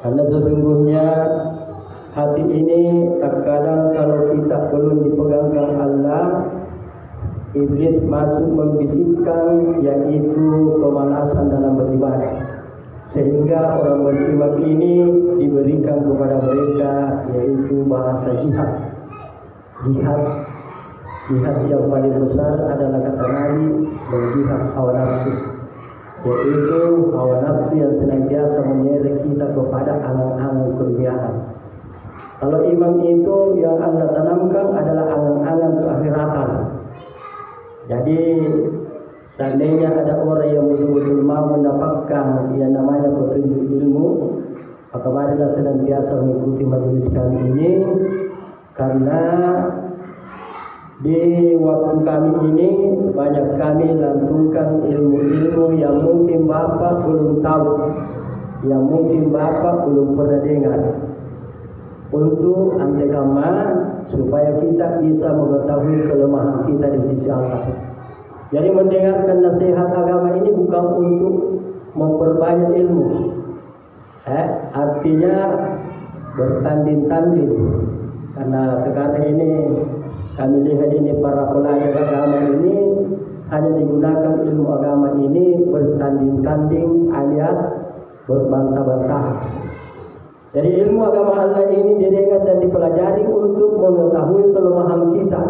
Karena sesungguhnya hati ini terkadang kalau kita belum dipegangkan Allah, iblis masuk membisikkan yaitu kemalasan dalam beribadah. Sehingga orang beriman ini diberikan kepada mereka yaitu bahasa jihad. Jihad yang paling besar adalah kata Nabi, menjihad hawa nafsu, yaitu hawa nafsu yang senantiasa menyeret kita kepada angan-angan keduniaan. Kalau iman itu yang Allah tanamkan adalah angan-angan keakhiratan. Jadi seandainya ada orang yang betul-betul mau mendapatkan yang namanya petunjuk ilmu, maka marilah senantiasa mengikuti majelis kami ini, karena di waktu kami ini banyak kami lantunkan ilmu-ilmu yang mungkin Bapak belum tahu, yang mungkin Bapak belum pernah dengar, untuk antekama supaya kita bisa mengetahui kelemahan kita di sisi Allah. Jadi mendengarkan nasihat agama ini bukan untuk memperbanyak ilmu, artinya bertanding-tanding. Karena sekarang ini kami lihat ini para pelajar agama ini hanya digunakan ilmu agama ini bertanding-tanding alias berbantah-bantahan. Jadi ilmu agama Allah ini didengar dan dipelajari untuk mengetahui kelemahan kita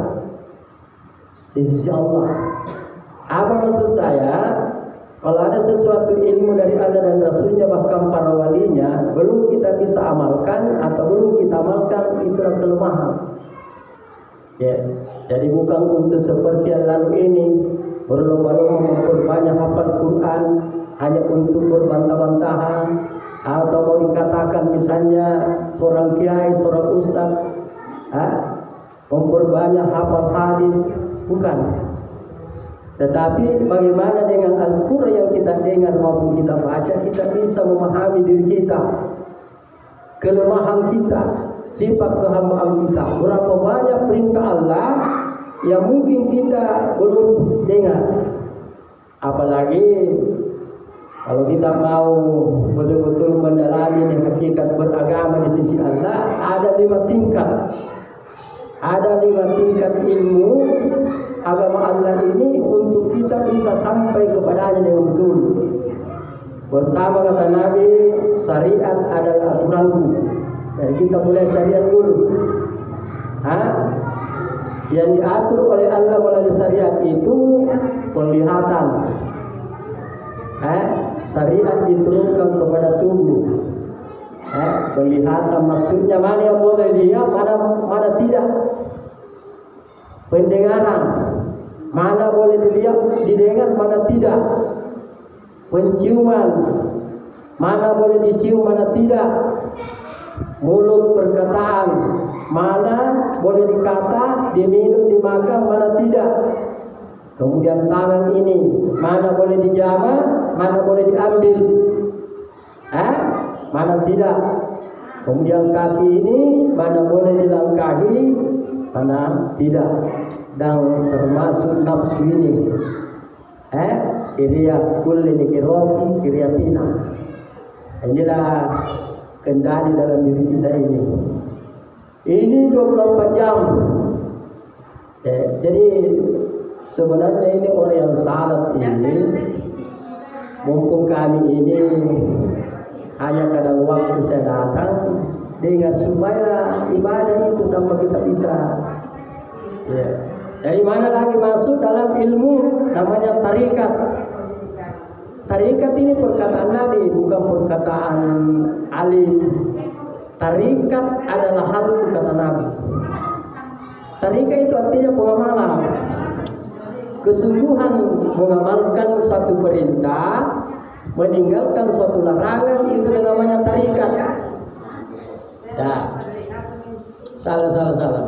di sisi Allah. Apa maksud saya? Kalau ada sesuatu ilmu dari Allah dan Rasulnya, bahkan para walinya, belum kita bisa amalkan atau belum kita amalkan, itulah kelemahan. Ya, jadi bukan untuk seperti yang lalu ini berlomba-lomba memperbanyak hafal Quran hanya untuk berbantah-bantahan, atau mau dikatakan misalnya seorang kiai, seorang ustaz, memperbanyak hafal hadis, bukan. Tetapi bagaimana dengan Al-Quran yang kita dengar maupun kita baca, kita bisa memahami diri kita, kelemahan kita, sifat kehambaan kita. Berapa banyak perintah Allah yang mungkin kita belum dengar. Apalagi kalau kita mau betul-betul mendalami hakikat beragama di sisi Allah, ada 5 tingkat. Ada 5 tingkat ilmu agama Allah ini untuk kita bisa sampai kepadanya dengan betul. Pertama kata Nabi, syariat adalah aturanku. Jadi kita mulai syariat dulu. Yang diatur oleh Allah melalui syariat itu penglihatan. Syariat diturunkan kepada tubuh. Penglihatan maksudnya mana yang boleh lihat, mana tidak. Pendengaran, mana boleh dilihat, didengar, mana tidak. Penciuman, mana boleh dicium, mana tidak. Mulut, perkataan, mana boleh dikata, diminum, dimakan, mana tidak. Kemudian tangan ini, mana boleh dijama, mana boleh diambil, mana tidak. Kemudian kaki ini, mana boleh dilangkahi, mana tidak. Dan termasuk nafsu ini, kiriya kulli nikiroki kiriyatina. Inilah kendali dalam diri kita ini. Ini 24 jam. Jadi sebenarnya ini orang yang salat ini, mumpung kami ini hanya kadang waktu saya datang, dengar supaya ibadah itu tanpa kita bisa. Dari mana lagi masuk dalam ilmu namanya tarikat. Tarikat ini perkataan Nabi, bukan perkataan Ali. Tarikat adalah hal kata Nabi. Tarikat itu artinya pengamalan. Kesungguhan mengamalkan suatu perintah, meninggalkan suatu larangan, itu namanya tarikat. Salah.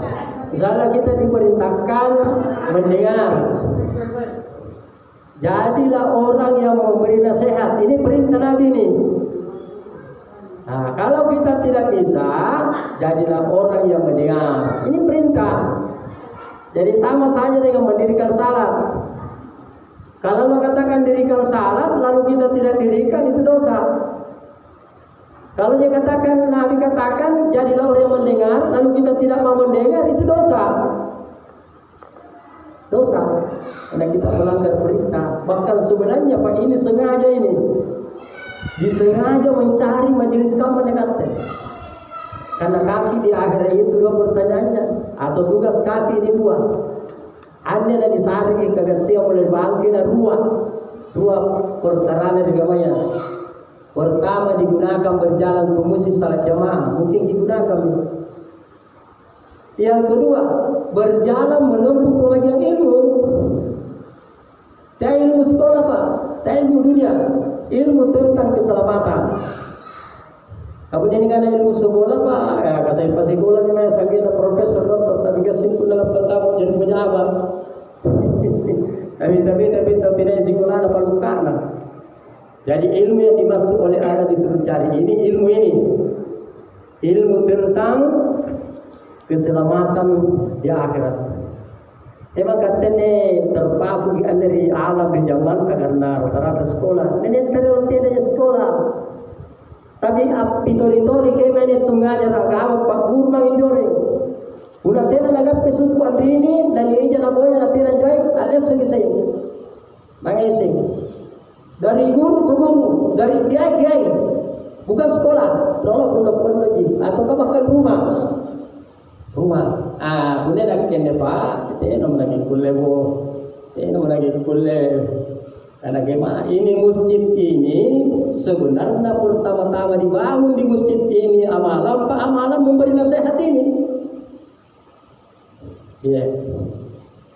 Misalnya kita diperintahkan mendengar, jadilah orang yang memberi nasihat. Ini perintah Nabi nih. Nah, kalau kita tidak bisa, jadilah orang yang mendengar. Ini perintah. Jadi sama saja dengan mendirikan salat. Kalau lo katakan dirikan salat, lalu kita tidak dirikan, itu dosa. Kalau dia katakan, Nabi katakan, jadilah orang yang mendengar, lalu kita tidak mau mendengar, itu dosa. Dosa. Karena kita melanggar perintah. Bahkan sebenarnya Pak ini sengaja ini. Disengaja mencari majelis kamu negatif. Karena kaki di akhirat itu dua pertanyaannya. Atau tugas kaki ini dua. Anda dan disaring kagak siap oleh bangke dua perkara di gamanya. Pertama digunakan berjalan ke masjid salat jamaah, mungkin digunakan. Yang kedua, berjalan menempuh pengajian ilmu. Tak ilmu sekolah Pak, tak ilmu dunia, ilmu tentang keselamatan. Kemudian ini karena ilmu sekolah Pak, ya kasih pas sekolah ni saya kira profesor doktor, tapi kesimpulan dalam pertama jadi pejabat. tapi tidak sekolah apa luka lah. Jadi ilmu yang dimaksud oleh Allah disuruh cari ini ilmu tentang keselamatan di akhirat. Emang katanya terpaku dari alam di zaman karena rata-rata sekolah. Nenek terlalu tidak sekolah. Tapi pitori-tori kemana tunggaja agama Pak Guru mangindore. Una tena naga pesuku andrini dan ija na boya na tena joy alias segisay. Mangising. Dari guru ke guru, dari kiai, bukan sekolah, pondok ji, atau bahkan rumah. Kemudian nak kene Pak, kita nama lagi kulle. Karena gimana? Ini masjid ini sebenarnya pertama-tama dibangun di masjid ini amalan memberi nasihat ini. Ya.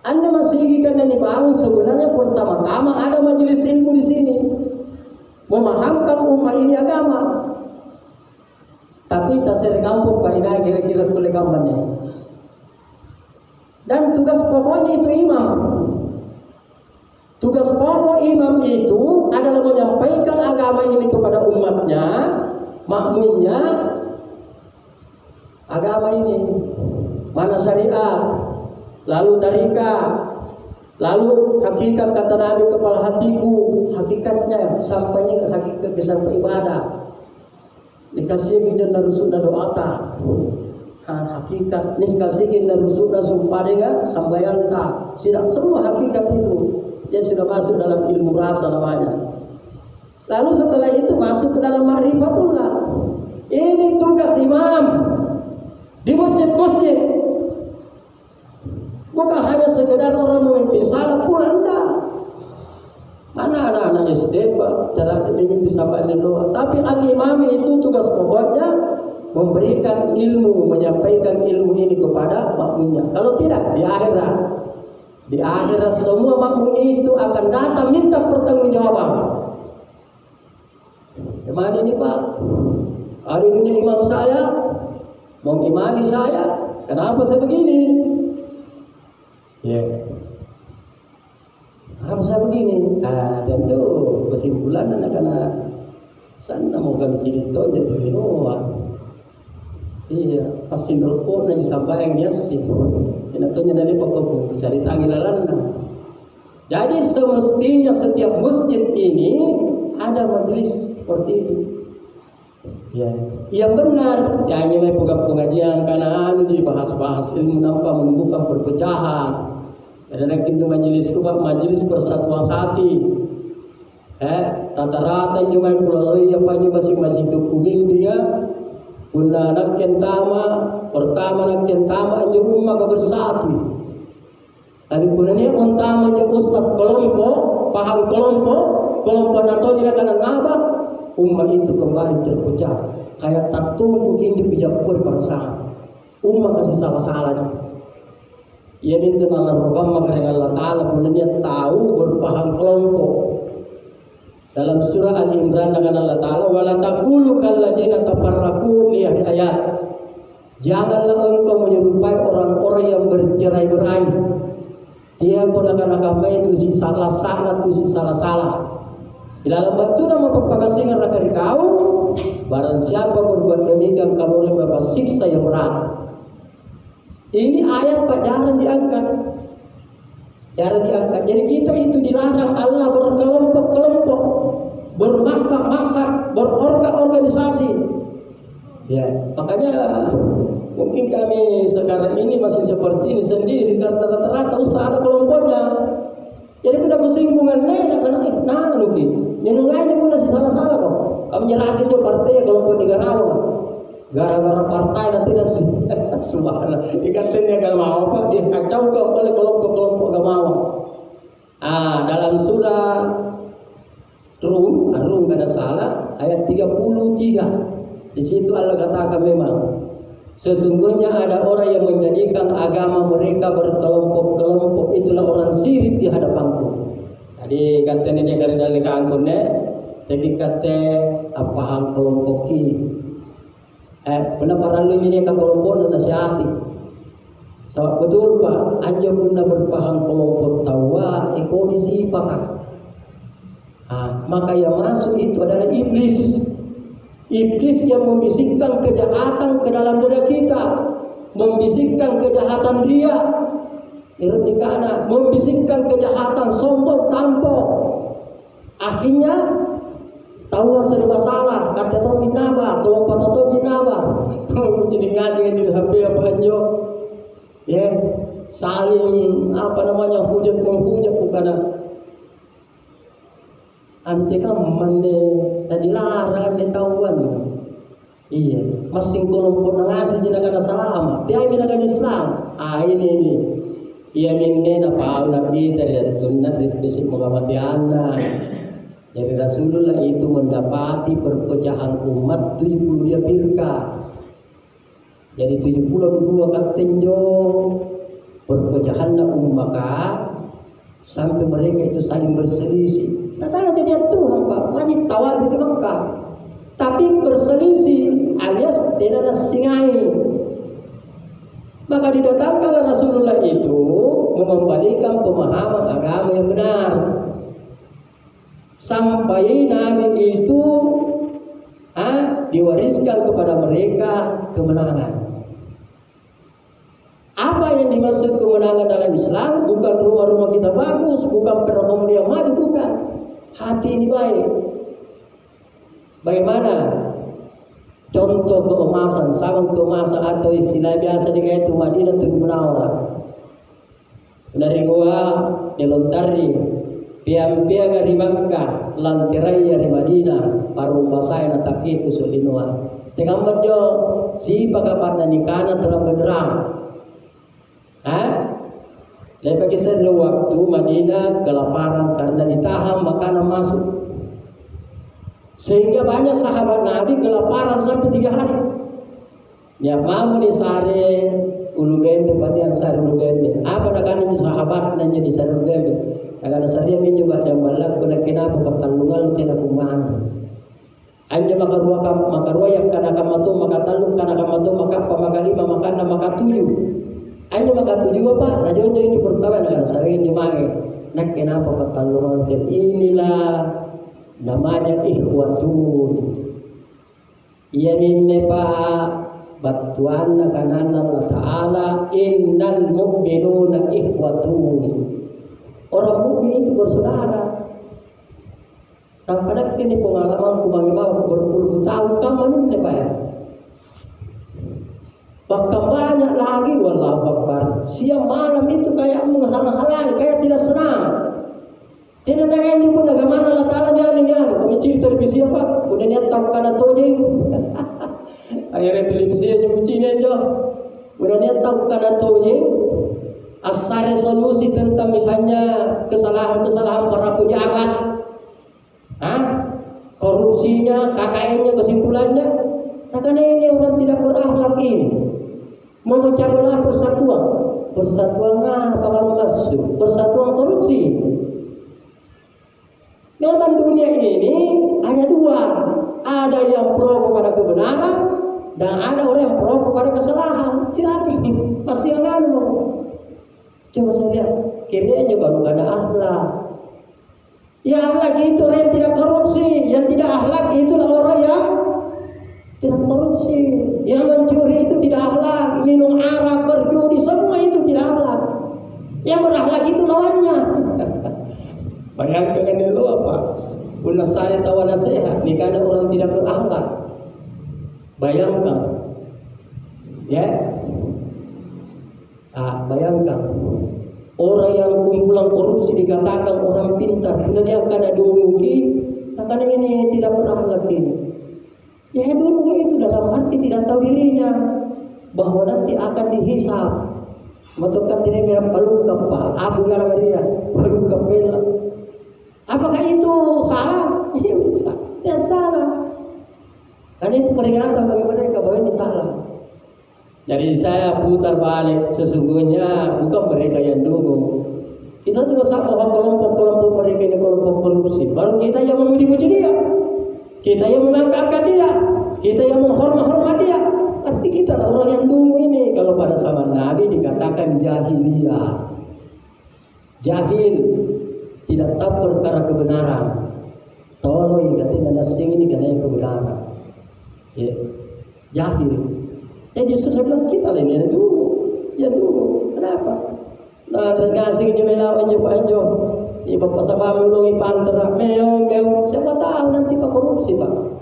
Anda masih ingat dan dibangun sebenarnya pertama-tama ada majelis ilmu di sini, memahamkan umat ini agama. Tapi tasir kampung Pak Ina kira-kira boleh gambarnya. Dan tugas pokoknya itu imam. Tugas pokok imam itu adalah menyampaikan agama ini kepada umatnya, makmumnya, agama ini. Mana syariat, lalu tarikah, lalu hakikat kata Nabi kepala hatiku, hakikatnya sampainya hakikat kesampai ibadah. Dikasih kita narusuna doata. Hakikat niskasikin narusuna sumpadega sambayanta. Sudah semua hakikat itu. Dia sudah masuk dalam ilmu rasa namanya. Lalu setelah itu masuk ke dalam ma'rifatullah. Ini tugas imam di masjid-masjid. Bukan hanya sekedar orang memimpin salat pula enggak. Mana anak-anak SD Pak cara memimpin salat doa. Tapi al-imam itu tugas pokoknya memberikan ilmu, menyampaikan ilmu ini kepada makmumnya. Kalau tidak di akhirat semua makmum itu akan datang minta pertanggungjawaban. Gimana ini Pak? Hari dunia imam saya mengimami saya, kenapa saya begini? Ya, kenapa saya begini? Tentu kesimpulan anak-anak sana mau kami cerita jadi iya, pasti nelpon aja sampai yang dia sih. Kenapa dari pokok cari tangilan. Jadi semestinya setiap masjid ini ada majelis seperti ini. Ya, yang benar. Yang ini pengajian karena itu dibahas-bahas ilmu nampak menumbuhkan perpecahan. Ada lagi itu majelis persatuan hati. Rata-rata juga melalui apa masing-masing kekubil dia. Guna nak pertama nak kentama aja rumah bersatu. Tapi kemudian pertama aja ustad paham kelompok atau tidak karena nabak umat itu kembali terpecah. Kayak tak tumbuh kini pijapur bangsa. Umat kasih salah-salah aja. Ia itu nalar roham maka Allah Taala kemudian tahu berpaham kelompok. Dalam surah Al-Imran dengan Allah Ta'ala wala taqulu kalladzina tafarraqu li ayat. Janganlah engkau menyerupai orang-orang yang bercerai-berai. Dia pun akan agama itu si salah-salah. Di dalam batu nama pepakasingan rakari kau, barang siapa berbuat demikian kamu dapat siksa yang berat. Ini ayat Pak jarang diangkat. Jadi kita itu dilarang Allah berkelompok-kelompok, bermasak-masak, berorganisasi. Ya, makanya mungkin kami sekarang ini masih seperti ini sendiri karena rata-rata usaha ada kelompoknya. Jadi pun aku singgungan nah nuki, nyenung aja pun masih salah-salah kok. Kamu nyerahin tuh partai kelompok negarawan. Gara-gara partai nanti nasi subhanallah. Ikatnya gak mau apa dia kacau kok oleh kelompok-kelompok gak mau. Dalam surah Rum ada salah ayat 33. Di situ Allah katakan memang sesungguhnya ada orang yang menjadikan agama mereka berkelompok-kelompok, itulah orang syirik di hadapanku. Jadi katanya dia dari dalil angkunnya, jadi kata apa hal kelompok ki. Pernah para lu ini kan kelompok nasihati. So betul Pak, aja pernah berpaham kelompok tawa, ekodisi pakah. Maka yang masuk itu adalah iblis. Iblis yang membisikkan kejahatan ke dalam diri kita, membisikkan kejahatan ria, membisikkan kejahatan sombong tampok. Akhirnya tahu serba salah, kata tahu minaba, kelompok tahu minaba. Kalau jadi ngasih di HP apa aja, ya saling hujat menghujat bukan. Ante kan tadi larang tahuan. Iya, masing kelompok nangasi di negara salam, tiap negara Islam. Ini. Ia minne apa nabi dari tunat di bisik mengamati anak. Jadi Rasulullah itu mendapati perpecahan umat 70 dia firqah. Jadi 72 katenjo perpecahan umat sampai mereka itu saling berselisih. Nah kalau jadi Tuhan Pak, wajib tawar di Mekah. Tapi berselisih alias tidak ada singai. Maka didatangkanlah Rasulullah itu mengembalikan pemahaman agama yang benar. Sampai Nabi itu diwariskan kepada mereka kemenangan. Apa yang dimaksud kemenangan dalam Islam? Bukan rumah-rumah kita bagus, bukan perekonomian yang maju, bukan. Hati ini baik. Bagaimana? Contoh keemasan, sabang keemasan atau istilah biasa dikait itu Madinatul Munawwarah. Dari gua dilontari, piang-piang dari Makkah, lantiraya di Madinah, parum basai na takit usulinua. Tegambat jo, si pagapan nikana terang benderang. Lepas kisah waktu Madinah kelaparan karena ditahan makanan masuk, sehingga banyak sahabat Nabi kelaparan sampai 3 hari. Ya mamu ni sare ulu bembe pada sare ulu bembe. Apa nak ni sahabat nanya di sare ulu bembe. Agak sare mencoba yang balak kena kenapa pertandungan lu tidak kuman. Anja makarua yang kana kamatu makatalung kana kamatu maka pamagalima makana maka 7. Hanya maka 7 apa? Nah jodoh ini pertama dengan sering dimakai. Nah kenapa pertandungan inilah namanya ikhwatun. Ia minne Pak batuan kanan Allah Ta'ala innal mu'minuna ikhwatun. Orang mukmin itu bersaudara. Tanpa ini pengalaman kumangibawa berpuluh tahun kamu minne Pak ya. Bahkan banyak lagi wallahu akbar. Siang malam itu kayak menghalang-halangi, kayak tidak senang. Tidak ada yang pun bagaimana Allah Ta'ala nyanyi-nyanyi. Kunci televisi apa? Udah niat tahu kana tojeng. Akhirnya televisi aja kuncinya aja. Udah niat tahu kana tojeng. Asal resolusi tentang misalnya kesalahan-kesalahan para pejabat. Korupsinya, KKN-nya, kesimpulannya. Nah karena ini orang tidak berakhlak ini. Memecah belah persatuan. Persatuan apa kamu masuk? Persatuan korupsi. Memang dunia ini ada 2. Ada yang pro kepada kebenaran dan ada orang yang pro kepada kesalahan. Silakan. Masih yang mau. Coba saya lihat. Kirinya baru ada akhlak. Ya akhlak itu orang yang tidak korupsi. Yang tidak akhlak itulah orang yang tidak korupsi. Yang mencuri itu tidak akhlak, minum arak, berjudi, semua itu tidak akhlak. Yang berakhlak itu lawannya. Bayangkan ini lo apa? Unasari tawana sehat, nikahnya orang tidak berakhlak. Bayangkan, ya, bayangkan orang yang kumpulan korupsi dikatakan orang pintar, kemudian dia akan diumuki, akan ini tidak berakhlak ini. Ya dulu itu dalam arti tidak tahu dirinya bahwa nanti akan dihisab. Matukan dirinya palukap Pak, Abu Maria, palukap bela. Apakah itu salah? Iya bisa, ya salah. Karena itu peringatan bagi mereka bahwa ini salah. Jadi saya putar balik, sesungguhnya bukan mereka yang dulu. Kita tidak sama bahwa kelompok-kelompok mereka ini kelompok korupsi. Baru kita yang memuji-muji dia, kita yang mengangkat dia, kita yang menghormat dia. Arti kita lah orang yang dulu ini. Kalau pada zaman Nabi dikatakan jahiliyah, jahil, tidak tahu perkara kebenaran. Tolong katanya nasing ini katanya kebenaran. Ya, jahil. Ya justru saya bilang kita lah ini yang dulu. Kenapa? Nah, terkasih dia melawan panjo. Ibu pasabam ulungi pantera meo. Siapa tahu nanti Pak korupsi Pak.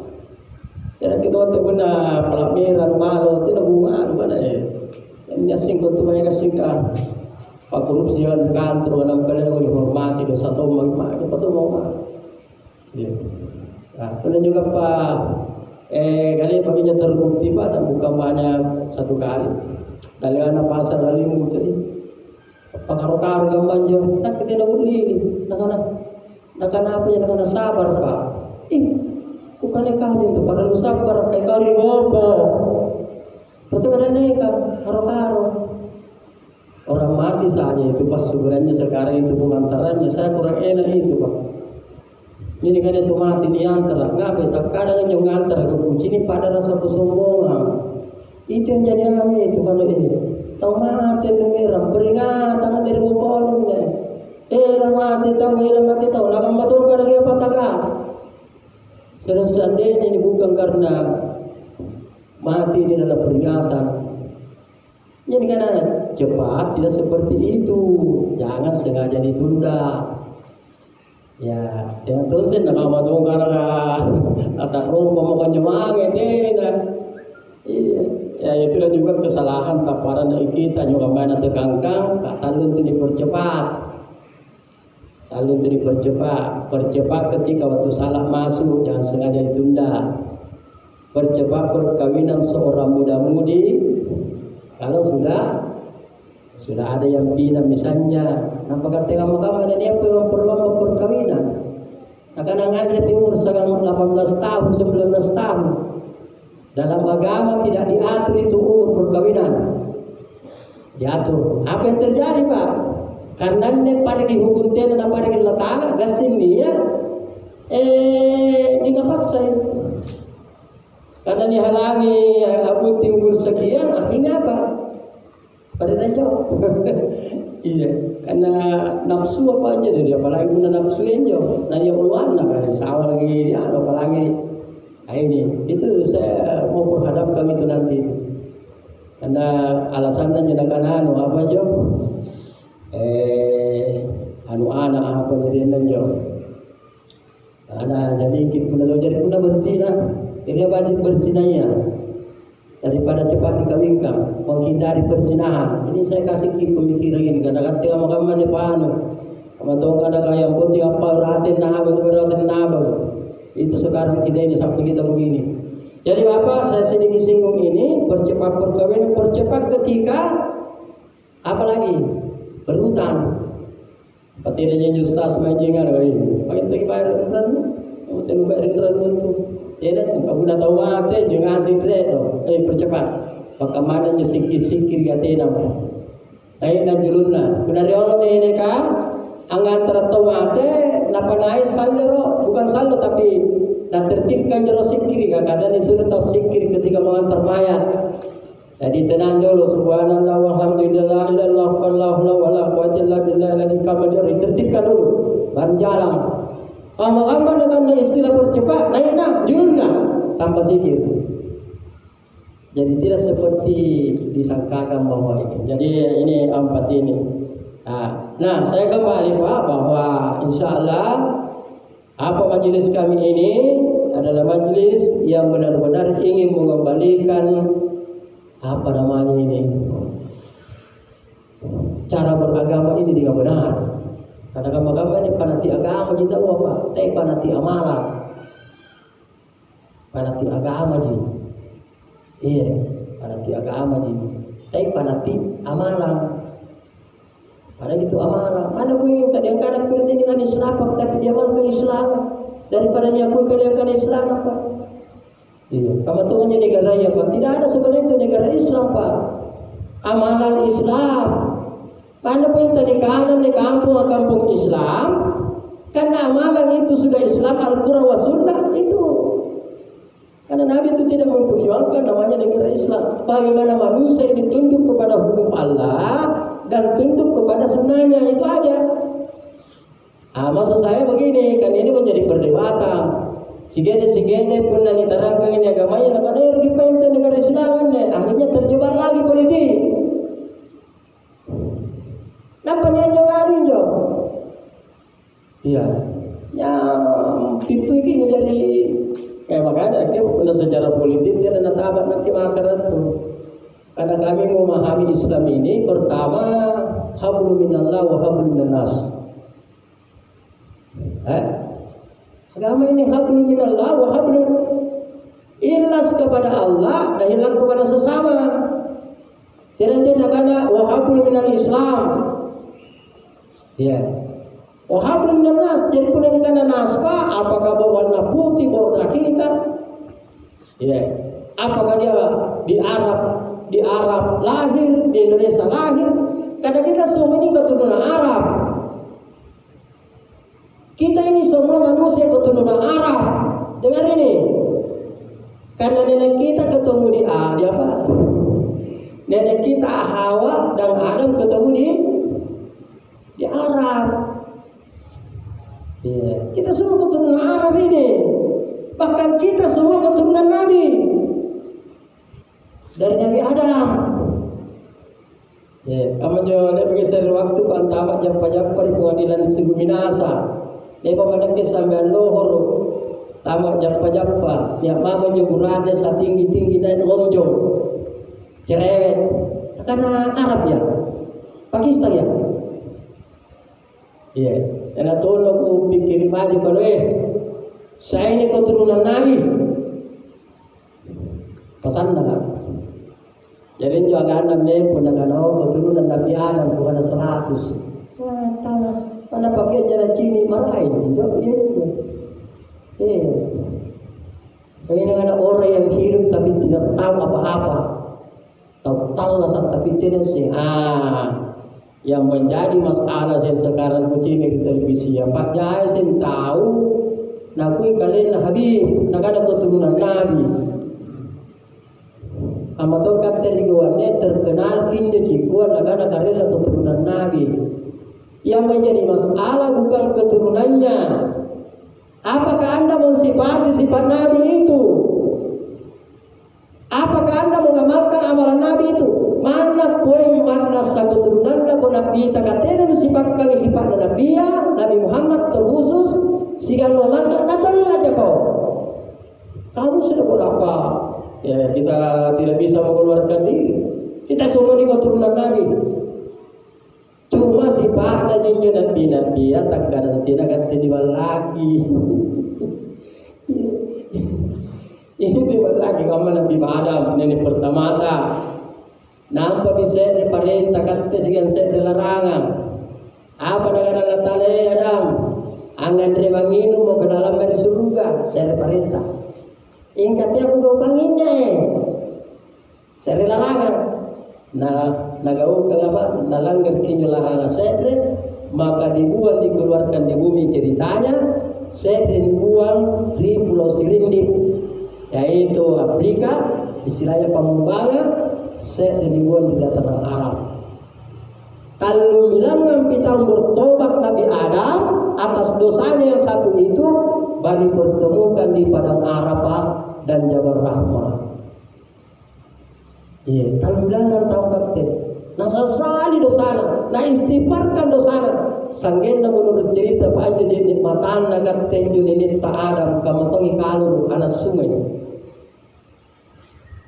Kira kita waktu benar pelak merah malu tidak bunga mana ya. Yang singkut tu banyak singkat. Pak korupsi yang kantor enam kali aku dihormati dosa tahu mau apa tu mau. Ya. Nah, kemudian juga Pak kali baginya terbukti Pak dan bukan banyak satu kali. Dari anak pasar Halim tadi. Pengaruh-karuh gambanjo, nak kita nak uli, nak apa ya nak sabar Pak. Bukannya kau itu pada lu sabar kayak kau riboko. Berarti ada neka karo-karo. Orang mati saja itu pas sebenarnya sekarang itu pengantarannya saya kurang enak itu Pak. Ini kan itu mati di antara, ngapain tak kadang yang ngantar ke kunci ini pada rasa kesombongan. Itu yang jadi kami itu kalau ini. Tahu mati merah peringatan dari bopolong nih. Mati tahu nak betul karena dia patahkan. Sedang seandainya ini bukan karena mati ini adalah peringatan. Jadi karena cepat tidak seperti itu. Jangan sengaja ditunda. Ya, jangan terusin nak betul karena atas rumput makan jemangat tidak. Iya. Ya itu dan juga kesalahan taparan dari kita juga mana tekangkang talun itu dipercepat percepat ketika waktu salah masuk jangan sengaja ditunda, percepat perkawinan seorang muda-mudi kalau sudah ada yang pindah misalnya nampak kata kamu ada dia memperluas perkawinan akan ada umur 18 tahun 19 tahun. Dalam agama tidak diatur itu umur perkawinan. Diatur. Apa yang terjadi Pak? Karena ini parigi hukum tena na parigi latala gasin dia. Ini paksa. Karena dihalangi abu umur sekian, akhirnya apa? Pada aja. Iya, karena nafsu apa aja dia apalagi guna nafsu enjo. Nah dia peluang kan sawal lagi dia apalagi ini itu saya mau berhadapkan itu nanti karena alasannya jangan apa jo anak apa jadi jo ada jadi kita berzina dia wajib berzinanya daripada cepat dikawinkan menghindari perzinahan. Ini saya kasih pemikiran ini karena kata makam ni pano sama tahu kada kaya putih apa ratin nabang itu sekarang kita ini sampai kita begini. Jadi Bapak saya sedikit singgung ini percepat perkawinan, percepat ketika apalagi berhutang. Patiranya justas majingan kali. Pakai tu bayar rentan, mau bayar rentan tu. Ya dah, kamu dah tahu mati jangan asing redo. Percepat. Maka mana je sikir-sikir gatena. Ai dan julunna. Benar ya Allah ni ka? Angan tertomate napa naik salero bukan saldo tapi dan tertibkan jero sikir kadang disuruh tahu sikir ketika mengantar mayat. Jadi tenang dulu subhanallah walhamdulillah ilallah wallahu wala quwwata illa billah lagi kamajari tertibkan dulu baru jalan. Kamu dengan istilah percepat naik nak julna tanpa sikir. Jadi tidak seperti disangkakan bahwa ini. Jadi ini empat ini. Nah, saya kembali Pak bahwa insya Allah apa majelis kami ini adalah majelis yang benar-benar ingin mengembalikan cara beragama ini dengan benar. Karena agama ini panati agama kita apa? Tapi panati amalan. Panati agama ji. Iya, panati agama ji. Tapi panati amalan. Ada gitu amalan. Mana pun kadang-kadang kulit ini kan Islam, tapi dia mau ke Islam. Daripada aku kalian Islam apa? Iya. Kamu tuh hanya negara ya Pak. Tidak ada sebenarnya itu negara Islam Pak. Amalan Islam. Mana pun tadi kanan di kampung Islam. Karena amalan itu sudah Islam Al-Quran wa Sunnah itu. Karena Nabi itu tidak memperjuangkan namanya negara Islam. Bagaimana manusia ini tunduk kepada hukum Allah dan tunduk kepada sunnahnya, itu aja. Maksud saya begini, kan ini menjadi perdebatan. Sigede pun nanti terangkan ini agamanya, nak ada rugi pente negara Islam ni, akhirnya terjebak lagi politik. Nampaknya jawabin jo. Iya, yang itu ini menjadi kayak makanya dia punya sejarah politik dia nak tabat nanti makaran tu. Karena kami memahami Islam ini pertama hablum minallah wa hablum minannas. Agama ini hablum minallah wa hablum, ikhlas kepada Allah dan hilang kepada sesama. Tidak karena wa hablum minal Islam. Ya. Wa hablum minannas, jadi pun karena nasba apakah berwarna putih, berwarna hitam. Ya. Apakah dia di Arab lahir, di Indonesia lahir. Karena kita semua ini keturunan Arab. Kita ini semua manusia keturunan Arab. Dengar ini. Karena nenek kita ketemu di apa? Nenek kita Hawa dan Adam ketemu di Arab. Yeah. Kita semua keturunan Arab ini. Bahkan kita semua keturunan Nabi. Dari Nabi Adam. Ya, kamu jangan bergeser waktu kan tamat jampa-jampa di pengadilan Sibu Minasa. Dia pemandangan sambil lohor tamat jampa-jampa. Ya mama jemurada setinggi-tinggi dan lonjong. Cerewet. Karena Arab ya. Pakistan ya. Iya. Dan atau aku pikir aja kalau saya ini keturunan Nabi. Pesan dah. Jadi juga anak pun keturunan Nabi Adam bukan 100. Mana pakai jalan Cina marahin, jawab dia. Ini ada orang yang hidup tapi tidak tahu apa-apa, tahu lah tapi tidak sih. Yang menjadi masalah saya sekarang kucing di televisi ya Pak Jaya saya tahu, nakui kalian Habib, nak ada keturunan Nabi. Kamu tahu kata di gawane terkenal kinja cikuan, nak ada kalian keturunan Nabi. Yang menjadi masalah bukan keturunannya. Apakah Anda mensifati sifat Nabi itu? Apakah Anda mengamalkan amalan Nabi itu? Mana poin mana keturunan Nabi takatena sifat kami sifat Nabi ya, Nabi Muhammad terkhusus sigan nolan natol aja kau. Kamu sudah berapa? Ya kita tidak bisa mengeluarkan diri. Kita semua ini keturunan Nabi. Cuma sifatnya jinju Nabi ya takkan tidak akan dijual lagi. Ini dibuat lagi kamu Nabi Adam ini pertama tak. Nampak bisa diperintah kata sekian saya dilarangan. Apa dengan Allah Ta'ala Adam? Angan remanginu mau ke dalam dari surga. Saya diperintah. Ingatnya aku gaukanginnya. Saya dilarangan. Nagau kelapa nalanggar kinyo larangan sedre. Maka dibuang dikeluarkan di bumi ceritanya. Sedre dibuang di Pulau Sirindip. Yaitu Afrika. Istilahnya Pambubangan. Saya dibuang di dataran Arab. Kalau bilang kita bertobat Nabi Adam atas dosanya yang satu itu, baru pertemukan di padang Arafah dan Jabal Rahmah. Iya, kalau bilang taubat nah sesali dosana, nah istighfarkan dosana. sanggen na menurut cerita pa aja di nikmatan nagar tenju nini ta Adam kamotongi kalur anak sungai.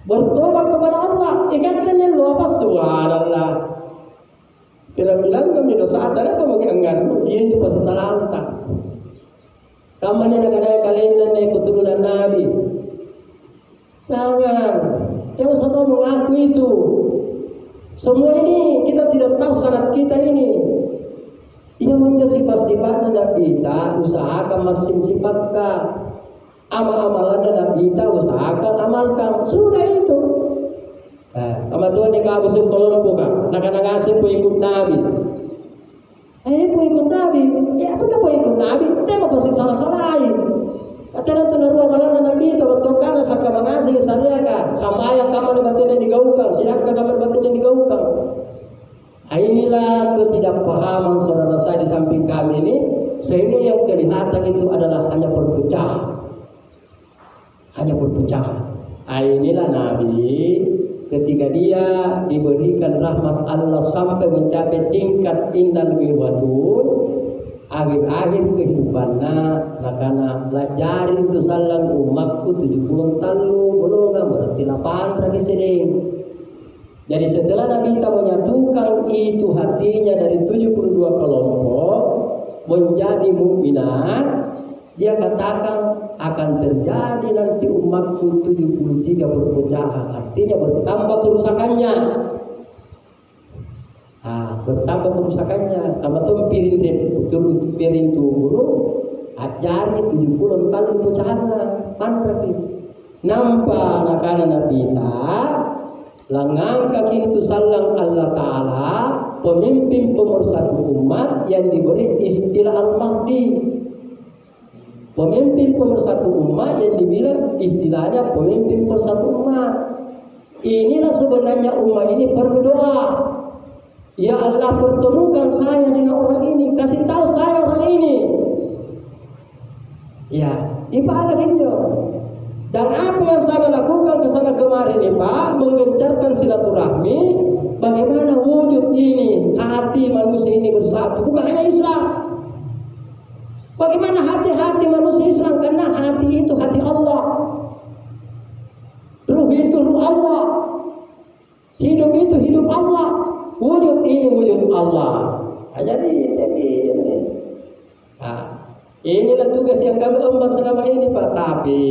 Bertobat kepada Allah, ikatan lo apa subhanallah. Bilang kami dosa ada apa bagi anggar, iya itu pasti salah tak. Kamu ni nak kalian ni keturunan Nabi. Jangan, usah kau mengaku itu. Semua ini kita tidak tahu sanad kita ini. Ia menjadi sifat-sifat Nabi kita, usahakan masing sifatkah. Amal-amalan Nabi kita usahakan amalkan. Sudah itu. Sama Tuhan ni kabusuk kelompok kan. Nak-nak pengikut Nabi. Ini pengikut Nabi. Ya apa nak pengikut Nabi? Tema pasti salah-salahin. Kata tu naruh amalan Nabi itu betul kan saka mangasi sariaka. Sama yang kamu batin digaukan, sedangkan kamu batin digaukan. Inilah ketidakpahaman saudara saya di samping kami ini, sehingga yang kelihatan itu adalah hanya perpecahan. Hanya perpecahan. Inilah Nabi ketika dia diberikan rahmat Allah sampai mencapai tingkat innal wiwadun, akhir-akhir kehidupannya nakana lajarin tu salang umatku 70 talu belum berarti 8 lagi sedeng. Jadi setelah Nabi kita menyatukan itu hatinya dari 72 kelompok menjadi mukminat, dia katakan akan terjadi nanti umatku 73 perpecahan, artinya bertambah kerusakannya. Bertambah kerusakannya. Nama tu piring tu guru ajari 70 tahun pecahannya. Pandraki. Nampak nakana Nabi ta langang kaki itu salang Allah Ta'ala pemimpin pemersatu umat yang diberi istilah Al-Mahdi. Pemimpin pemersatu umat yang dibilang istilahnya pemimpin persatu umat. Inilah sebenarnya umat ini berdoa. Ya Allah, pertemukan saya dengan orang ini, kasih tahu saya orang ini. Ya, ibadah hijau. Dan apa yang saya lakukan kesana kemarin ini Pak, menggencarkan silaturahmi, bagaimana wujud ini, hati manusia ini bersatu, bukan hanya Islam. Bagaimana hati-hati manusia Islam, karena hati itu hati Allah. Ruh itu ruh Allah. Hidup itu hidup Allah. Wujud ini wujud Allah. Jadi ini. Inilah tugas yang kami emban selama ini Pak. Tapi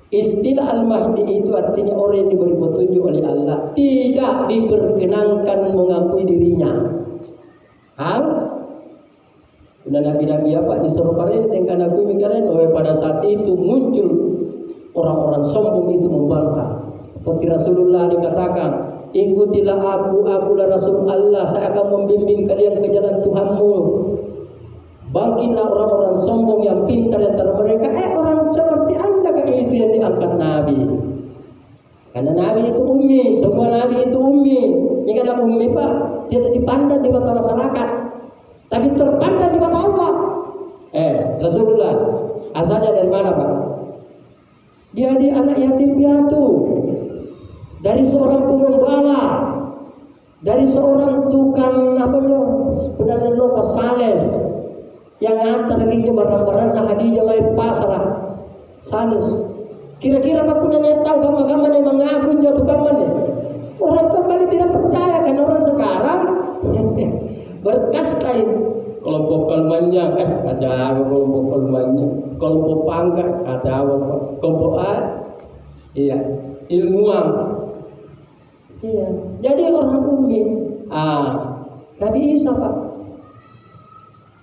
istilah Al-Mahdi itu artinya orang yang diberi petunjuk oleh Allah, tidak diperkenankan mengakui dirinya. Sudah nabi-nabi apa disuruh parenteng karena aku mikirin, pada saat itu muncul orang-orang sombong itu membantah. Seperti Rasulullah dikatakan, ikutilah akulah Rasul Allah, saya akan membimbing kalian ke jalan Tuhanmu. Bangkitlah orang-orang sombong yang pintar antara mereka, orang seperti anda kayak itu yang diangkat Nabi. Karena Nabi itu ummi, semua Nabi itu ummi. Jika ada ummi Pak, tidak dipandang di mata masyarakat, tapi terpandang di mata Allah. Rasulullah asalnya dari mana Pak? Dia di anak yatim piatu, dari seorang pengembala, dari seorang tukang sebenarnya lupa sales yang ngantar lagi barang-barang hadiah mai pasar sales. Kira-kira apa punya tahu kamu yang mengaku jatuh kamu orang kembali tidak percaya kan orang sekarang berkastain kelompok kalmannya ada kelompok kalmannya, kelompok pangkat ada kelompok iya ilmuwan. Iya, jadi orang ummi. Nabi Isa Pak,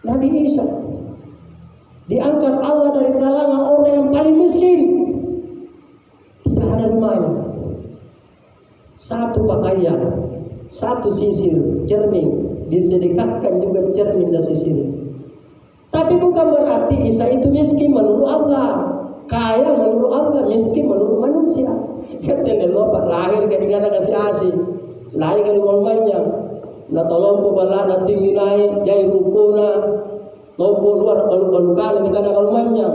Nabi Isa diangkat Allah dari kalangan orang yang paling miskin, tidak ada rumahnya, satu pakaian, satu sisir cermin, disedekahkan juga cermin dan sisir. Tapi bukan berarti Isa itu miskin menurut Allah, kaya menurut Allah, miskin menurut manusia. Katanya lopat lahir ke negara kasih asih, lahir ke rumah banyak, na tolong bala na tinggi naik, jai rukuna, lompo luar balu kali negara kalumanya.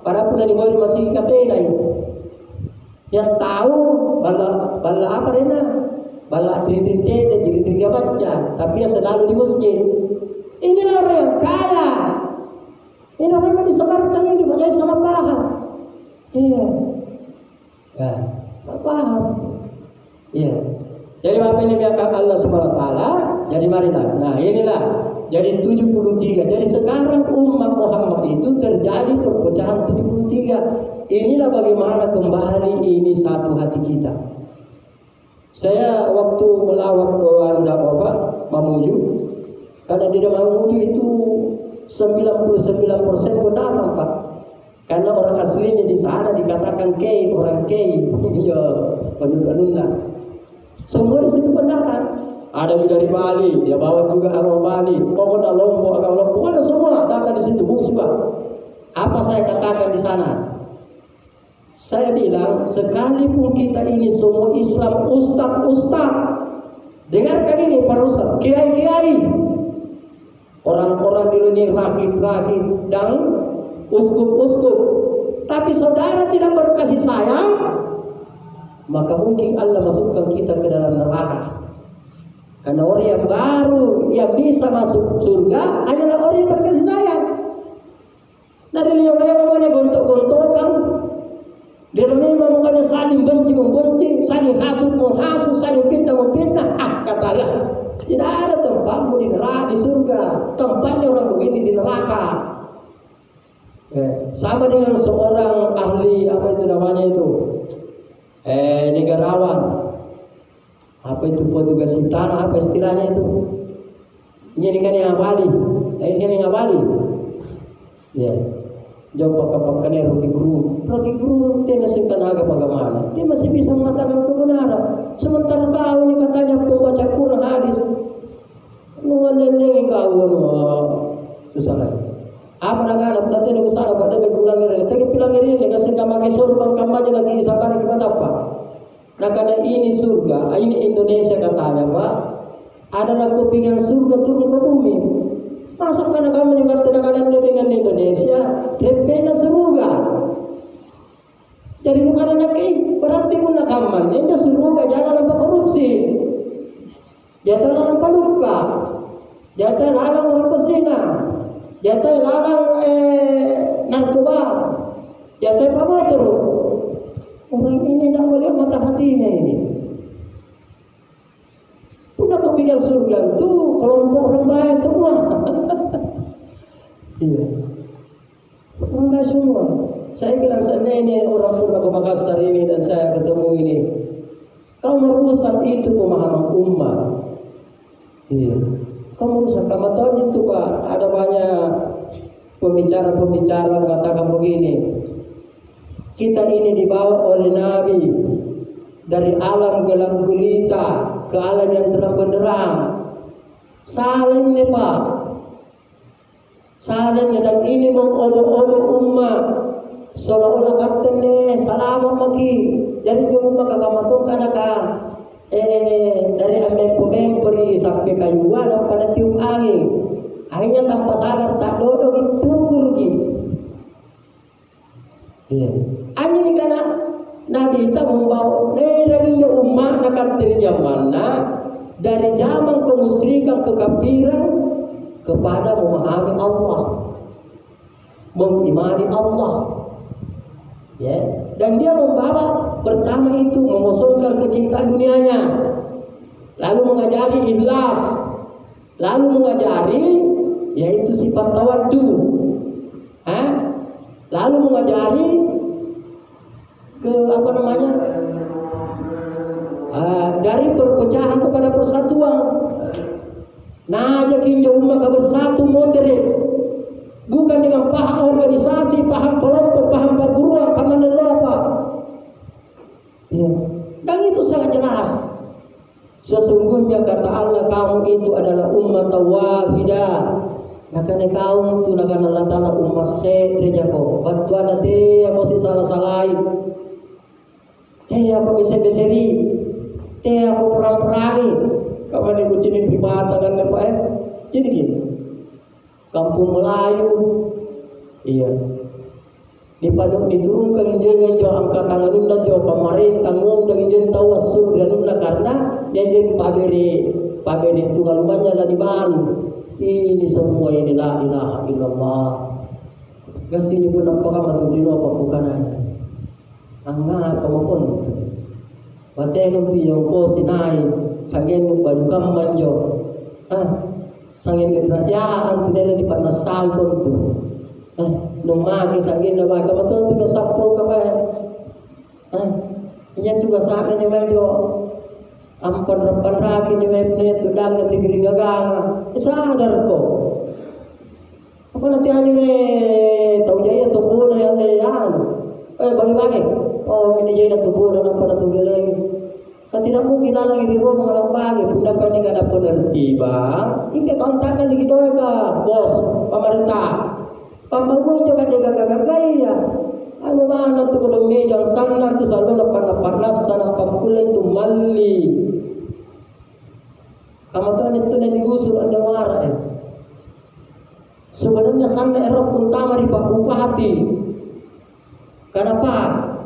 Para pun yang dibawa masih katanya, yang tahu bala apa rena, bala dinding tete jadi baca, tapi ya selalu di masjid. orang yang kaya. Ini orang yang disebarkan ini banyak salah paham. Iya. Ya, salah paham. Iya. Jadi apa ini biarkan Allah Subhanahu wa taala. Jadi marilah. Nah, inilah jadi 73. Jadi sekarang umat Muhammad itu terjadi perpecahan 73. Inilah bagaimana kembali ini satu hati kita. Saya waktu melawat ke Mamuju, karena di Mamuju itu 99% pendatang, Pak. Karena orang aslinya di sana dikatakan Kei, orang Kei, ya penduduk. Semua di situ pendatang. Ada dari Bali, dia bawa juga arwah Bali, pokoknya Lombok, pokoknya semua datang di situ, Bung. Apa saya katakan di sana? Saya bilang, sekalipun kita ini semua Islam, ustad, dengarkan ini para ustad, kiai, orang-orang dulu ini rahib dan uskup, tapi saudara tidak berkasih sayang, maka mungkin Allah masukkan kita ke dalam neraka. Karena orang yang baru yang bisa masuk surga adalah orang yang berkasih sayang. Dari dia memang gontok-gontokan, dia memang bukan saling benci, saling hasut, saling fitnah. Katalah, tidak ada tempatmu di neraka, di surga. Tempatnya orang begini di neraka. Sama dengan seorang ahli negarawan, petugas tanah, apa istilahnya itu? Ini kan yang Bali, ya. Jawab pakai Rocky Gerung tenasikan agak bagaimana? Dia masih bisa mengatakan kebenaran. Sementara kau ini katanya pembaca Quran hadis, nuanengi kau salah. Apa nak pelatih nak salah pada berulang ini. Tapi pulang ini kasih pakai sorban kampanye lagi sampai kita apa? Nah karena ini surga, ini Indonesia katanya Pak, adalah kepingan surga turun ke bumi. Masa karena kamu juga tidak kalian dengan Indonesia, repena surga. Jadi bukan anak berarti pun nak aman. Ini surga jangan nampak korupsi, jangan nampak luka, jangan lalang orang pesina, jangan lalang narkoba, jangan apa terus. Orang ini tidak melihat mata hatinya ini. Udah kepikir surga itu kelompok orang baik semua. Iya. Orang baik semua. Saya bilang ini orang Purba ke Makassar ini dan saya ketemu ini. Kau merusak itu pemahaman umat. Iya. Kau merusak. Kamu tahu itu Pak. Ada banyak pembicara mengatakan begini. Kita ini dibawa oleh Nabi dari alam gelap gulita ke alam yang terang benderang. Salahnya Pak, salahnya, dan ini mengobok-obok umat seolah-olah katanya salamat maki. Jadi umat kakamatong dari pemberi sampai kayuan pada tiup angin. Akhirnya tanpa sadar tak dodok itu gurgi. Iya. Ini karena Nabi kita membawa lagi umat akan dari zamannya, dari zaman kemusyrikan kekafiran kepada memahami Allah, mengimani Allah, ya. Dan dia membawa pertama itu mengosongkan kecintaan dunianya, lalu mengajari ikhlas, lalu mengajari yaitu sifat tawaddu, lalu mengajari dari perpecahan kepada persatuan. Nah, jadi umat bersatu moderat, bukan dengan paham organisasi, paham kelompok, paham perguruan, kaman apa. Ya. Dan itu sangat jelas. Sesungguhnya kata Allah, kamu itu adalah umat wahidah. Nakane kau tu nakane Allah Taala umat sereja ko. Bantuan nanti yang masih salah-salahi. Aku beseri, aku perang-perangi. Kamu ni kucing pribata kan Pak Jadi gini. Kampung Melayu. Iya. Diturunkan dia angkatan nunda jo pemerintah ngundang dia tawassul dan nunda karena dia jadi paberi itu kalumanya lah di baru. Ini semua ini la ilaha illallah. Kasih pun apa kamu dino apa bukan ada. Angga kamu pun. Bateng tu yang kau sinai sangen baru kaman yo. Sangen kerajaan tu nela di panas sampun tu. Nomagi sangen nama kamu tu sampul kapan. Yang tugas sana ni mejo. Ampan repan raki ni punya tu dagang di kiri gagang. Sadar ko. Apa nanti hanya tahu jaya tu pun yang leyan. Bagi-bagi. Oh ini jaya tu pun apa tu geleng. Kan tidak mungkin lagi di rumah ngalang bagi. Puna pani kada penertiba. Ika kontakan lagi doa ka bos pemerintah. Pambangun juga dia gagah-gagah ya. Anu mana tu kalau meja sana tu selalu panas sana pakulen tu mali. Kamu tuh itu nanti digusur anda marah. Sebenarnya sana Eropa utama di Pak Bupati. Kenapa?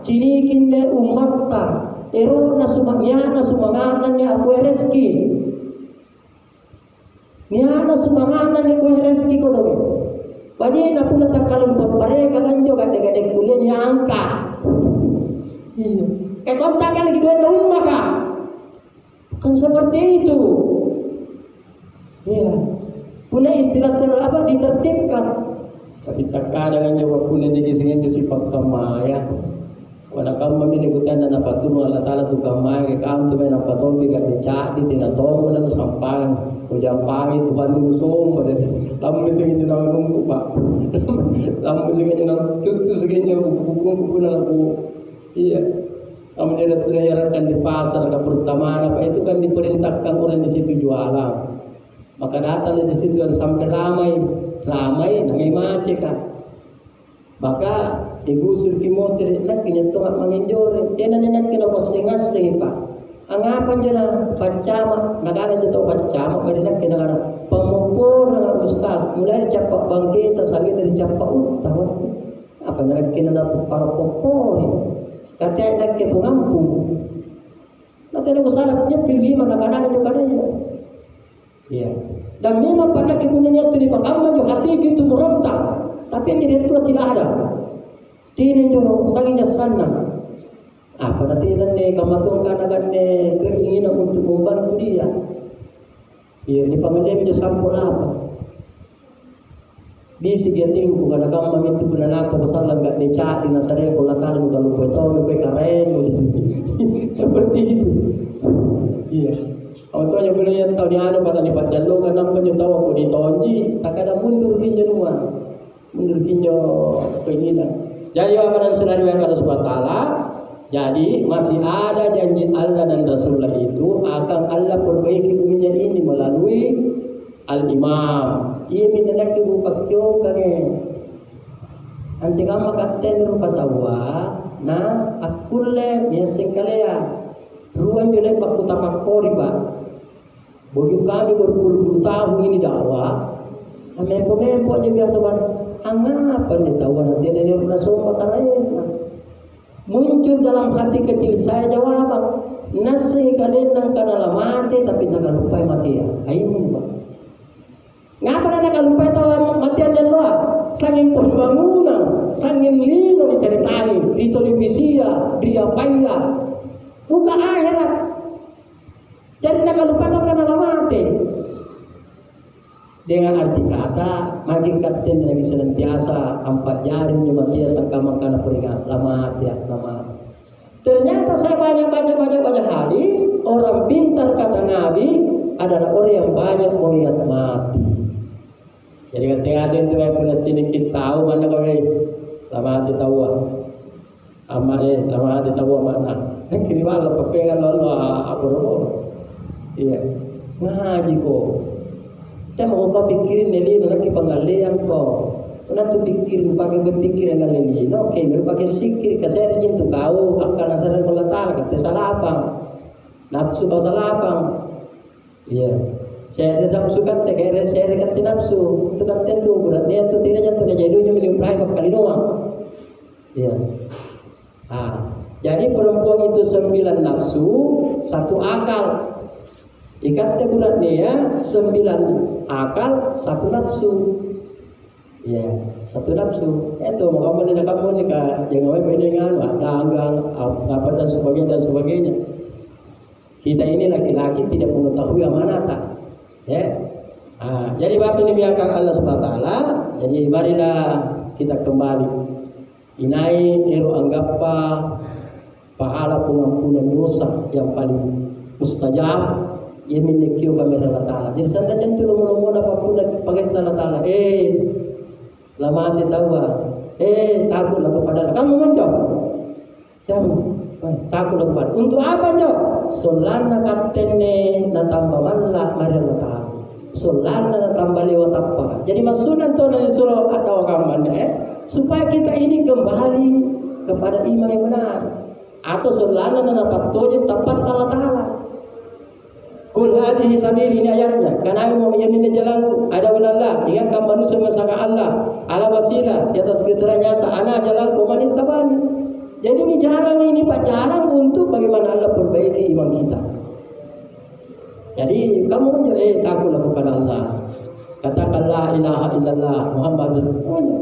Cinikin deh umat ta. Eropa semangatnya aku rezeki. Niana semangatnya aku rezeki kalau. Bagi nak pun tak kalau mereka kan juga gede-gede kuliah ni angka. Iya. Kayak kau tak lagi duit rumah kah? Kan seperti itu. Iya. Punya istilah ditertibkan. Tapi tak kadang juga punya jadi sini tu sifat kamaya. Wala kam mamini kutan na patuno Allah Taala tu kamaya ke kam tu na patombi ka dicadi tina tomo na sampang. Ujampangi Tuhan musuh dari tamu segini nama nunggu pak tamu segini nama tutu segini buku na aku iya kamu diarahkan di pasar ke pertama apa itu kan diperintahkan orang di situ jualan maka datang di situ sampai ramai nangai mace kan maka digusur kimotir nak kini tuak mengenjore nenek kena kosengas sehipa anggapan jana pacama negara jatuh pacama pada nak kena pemupur dengan ustaz mulai capak bangkita lagi dari capak utama apa nak kena para popori katanya nak ke pengampung nanti nak usaha pilih mana kadang juga ada iya dan memang pada kepunanya itu di pakamban jo hati itu merontak tapi yang jadi tua tidak ada tidak jo sanginya sana apa nanti nanti kamu tuh kadang-kadang keinginan untuk membantu dia. Iya, di panggilan dia sampul apa? Bisi dia tinggu karena kamu itu benar aku pasal enggak dicak di nasarnya kalau tak ada kalau betul betul keren seperti itu. Iya. Kamu tuh hanya benar yang tahu dia ada pada di Jallo kan nampak yang tahu aku ditonji tak ada mundur kinyo nuan mundur kinyo keinginan. Jadi apa dan saudari Allah Subhanahu wa taala. Jadi masih ada janji Allah dan Rasulullah itu akan Allah perbaiki dunia ini melalui al-imam. Ia minanak ibu pakyo kage. Anti kama katen rupa tawa na akulle biasa kalaya. Ruang jule pakuta pakori ba. Bagi kami berpuluh-puluh tahun ini dakwah. Amempo aja biasa kan. Angapa nih tawa nanti nenek Rasul pakarain. Muncul dalam hati kecil saya jawab nasi kalian nang kana mati tapi nak lupa mati ya ini Pak ngapa nak lupa tahu matian dan doa sanging pembangunan sanging lino diceritani di televisi ya dia paya buka akhirat jadi nak lupa tahu kana mati dengan arti kata makin katen Nabi senantiasa 4 jari matia sangka makana peringat lama. Ternyata saya banyak baca hadis orang pintar kata Nabi adalah orang yang banyak melihat mati. Jadi ketika saya itu yang punya sedikit tahu mana kau lama hati tahu lama hati tahu mana kiri malah kepengen lalu apa iya ngaji kok. Kita mau kau pikirin leli nanti penggalian kau, nanti pikirin pakai berpikir yang leli, oke, pakai sikir, kasih rejim tu kau akal nasaran kolatal, kata salapang, nafsu bau salapang, iya, saya ada nafsu kata, saya ada kata nafsu, itu kata itu beratnya itu tidak jatuh jadi dunia milik pribadi kali doang, iya, jadi perempuan itu 9 nafsu, 1 akal. Ikatnya berat nih ya, 9 akal, 1 nafsu. Ya, 1 nafsu. Itu mau kamu nih kamu nih kak, jangan dengan dagang, apa dan sebagainya. Kita ini laki-laki tidak mengetahui amanah tak, ya. Jadi bapak ini biarkan Allah SWT. Jadi marilah kita kembali. Inai eru anggappa pahala pengampunan dosa yang paling mustajab. Ia milikio kami Allah Ta'ala. Jadi sana jangan tulung-tulung apapun lagi pakai Allah Ta'ala. Lama hati tahu takutlah kepada Allah. Kamu menjawab. Jangan takutlah kepada. Untuk apa jawab? Solana katene na tambah mallah mari Allah Ta'ala. Solana na tambah lewat apa? Jadi maksudnya tuh dari surah atau kaman supaya kita ini kembali kepada iman yang benar. Atau solana na patojen tepat Allah Ta'ala. Kul hadhihi sabili, ini ayatnya. Karena mau yamin jalanku ada walallah. Ingatkan manusia masalah Allah ala basira di atas keterangan nyata. Ana jalanku manin tabani. Jadi ini jalan ini Pak, jalan untuk bagaimana Allah perbaiki iman kita. Jadi kamu takutlah kepada Allah. Katakan la ilaha illallah Muhammadur Rasulullah.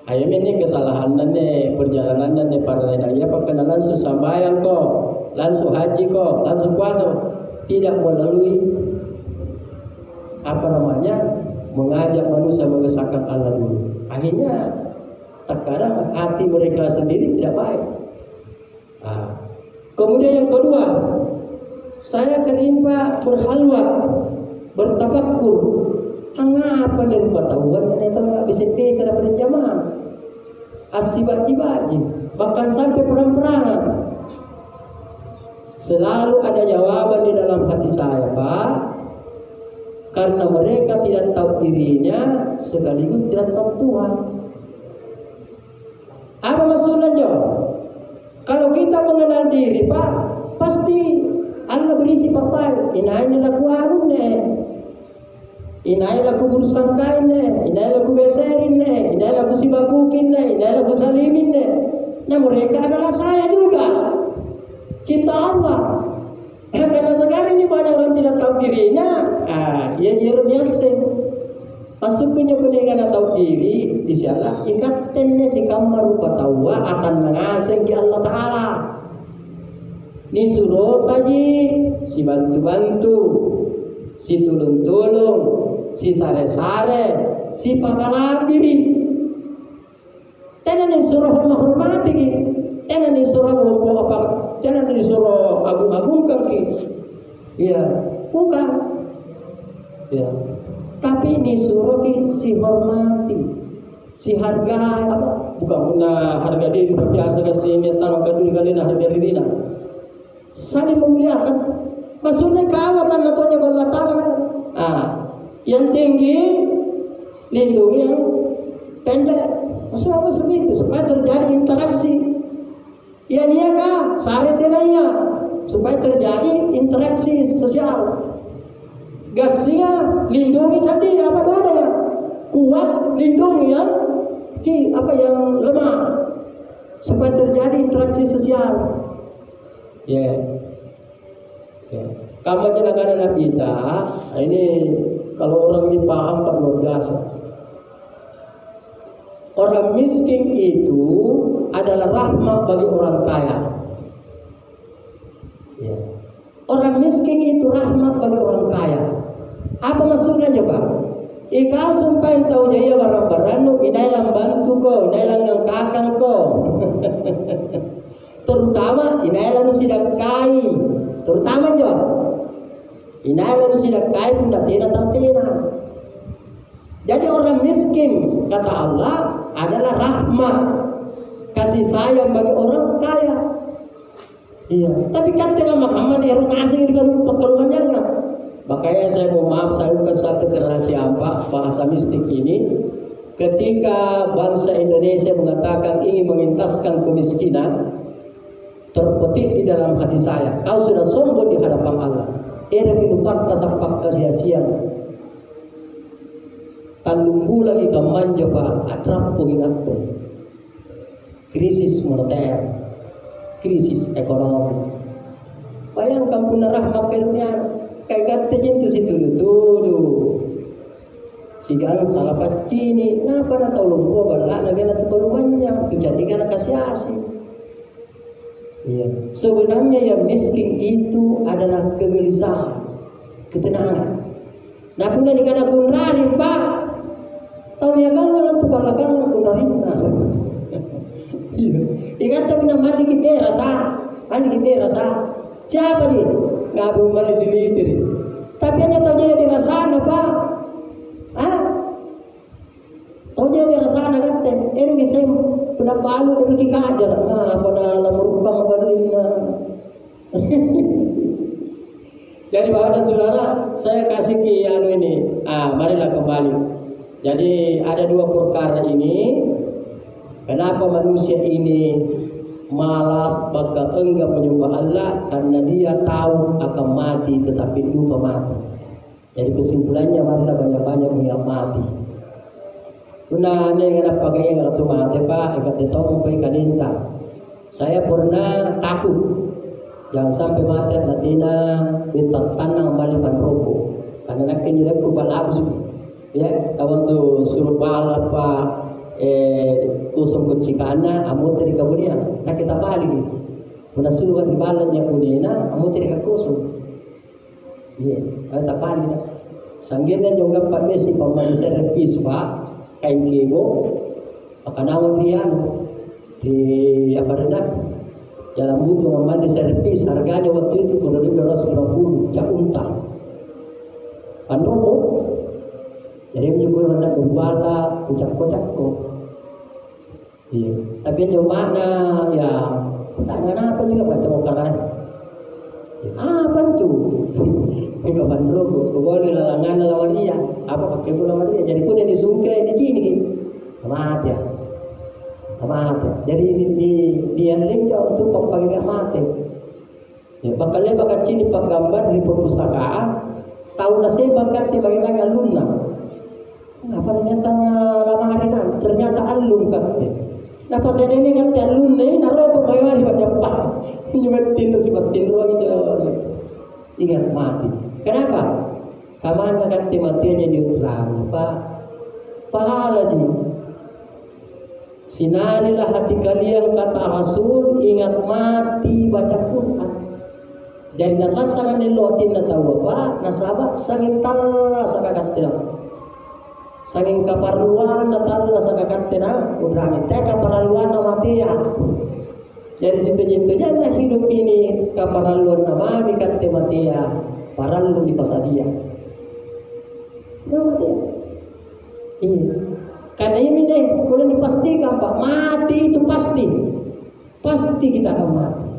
Ayam ini kesalahan nih perjalanan nih para dai pakai langsung sembahyang kok, langsung haji kok, langsung puasa. Tidak melalui mengajak manusia mengesahkan Allah dulu. Akhirnya terkadang hati mereka sendiri tidak baik. Kemudian yang kedua, saya kerimpa berhalwat, bertafakkur. Apa nih rupa tahuan itu nggak bisa berjamaah. Asibat-ibaji, bahkan sampai perang-perangan. Selalu ada jawaban di dalam hati saya, Pak. Karena mereka tidak tahu dirinya sekaligus tidak tahu Tuhan. Apa maksudnya jawab? Kalau kita mengenal diri, Pak, pasti Allah berisi papai. Inain laku arune, inain laku bursangkaine, inain laku beserine, inain laku sibakukine, inain laku salimine. Nah mereka adalah saya juga. Cinta Allah. Karena sekarang ini banyak orang tidak tahu dirinya. Ya biasa. Masuknya peninggalan tahu diri, insyaallah ikatannya si kamar rupa tawa akan mengaseng ke Allah Ta'ala. Ni suruh tadi si bantu-bantu, si tulung-tulung, si sare-sare, si pakalabiri. Tenan yang suruh hormati ki. Tenan yang suruh apa? Jangan disuruh agung-agungkan ki. Ya, bukan. Ya. Tapi disuruh ki si hormati. Si harga apa? Bukan guna harga diri biasa ke sini taruh ke diri kalian harga diri nah. Saling memuliakan. Maksudnya kawatan latonya Allah Ta'ala. Yang tinggi lindungi yang pendek. Maksudnya apa seperti itu? Supaya terjadi interaksi. Ya dia kah, sare tenanya supaya terjadi interaksi sosial. Gasnya lindungi tadi apa dulu ya? Kuat lindungi yang kecil yang lemah supaya terjadi interaksi sosial. Ya. Kamu jelaskan anak kita, ini kalau orang ini paham Pak luar biasa. Orang miskin itu adalah rahmat bagi orang kaya. Ya. Orang miskin itu rahmat bagi orang kaya. Apa maksudnya coba? Ika sumpah tahu jaya barang-barang inailang bantu ko, inailang yang kakang ko. Terutama inailang sidak kai. Terutama jawab. Inailang sidak kai pun tidak tena. Jadi orang miskin kata Allah adalah rahmat, kasih sayang bagi orang kaya. Iya. Tapi kan tengah Muhammad orang asing di pekeluarnya enggak. Makanya saya mau maaf saya buka suatu kerahasiaan bahasa mistik ini. Ketika bangsa Indonesia mengatakan ingin mengentaskan kemiskinan, terpetik di dalam hati saya. Kau sudah sombong di hadapan Allah. Era kinupat tasapak sia-sia. Tandunggu lagi kamanja Pak, atrap pengingat krisis moneter, krisis ekonomi. Bayangkan punya rahmat karunia. Kayak katanya itu si tuduh. Sigal salah pacini, napa na tahu lumpuh balak lagi na tukulungannya, tu jadi kan kasih asih. Iya. Sebenarnya yang miskin itu adalah kegelisahan, ketenangan. Nah punya ni kada kunrari pak, tahu ya kan tu balakan kunrari na. Iya. Ikat tapi nama lagi berasa, siapa sih? Ngabu mali sendiri. Tapi hanya tahu dia dirasa apa? Tahu dia dirasa ada kan? Ini kisah penapalu itu dikajar. Apa na merukam berlina. Jadi bapak dan saudara, saya kasih ke ini. Marilah kembali. Jadi ada dua perkara ini. Kenapa manusia ini malas bahkan enggak menyembah Allah? Karena dia tahu akan mati tetapi lupa mati. Jadi kesimpulannya marilah banyak-banyak mengingat mati. Una ne ngana pakai yang ratu mati pak, ikat detong pai kadinta. Saya pernah takut jangan sampai mati natina pintar tanang malipan roko. Karena nak kenyerep ku balabs. Ya, kawan tu suruh balap pak kusum kucikana amut dari kabunia. Nak kita balik. Una suruh di balan yang kunina amut dari kusum. Iya, kita balik. Sanggirnya juga pak besi pemanisnya repis pak. Kain kebo, pakanawan rian di apa dah jalan butuh ngaman di servis harganya waktu itu kurang lebih 250 cak unta panrobo jadi menyukur anak berbala kocak iya tapi yang mana ya pertanyaan apa juga baca mau karena apa tuh ini panrobo kebodi lalangan lawan dia apa pakai lawan dia jadi pun yang disungkai di sini mati ya jadi di ending ya untuk pakai mati ya bakalnya bakal cini pak gambar di perpustakaan tahu nasi bakat di bagaimana alumna apa ternyata lama hari nanti ternyata alum katanya nah pas saya ini kan alumna ini naruh bagaimana di Jepang ini betul sifat tinro gitu ingat mati. Kenapa? Kamana kan matinya di urang, Pak. Pahala ji. Sinarilah hati kalian kata Rasul, ingat mati baca Quran. Dan nasasangan nilotin na tahu apa? Nasaba sanging talla sa kakatina. Sanging kaparluan na talla sa kakatina, urang. Teh kaparluan na mati ya. Dari situ jentuhnya hidup ini kaparaluan nama mikat tematia paralun di pasadia. Berapa dia? Iya. Karena ini deh, kalau dipastikan Pak mati itu pasti kita akan mati.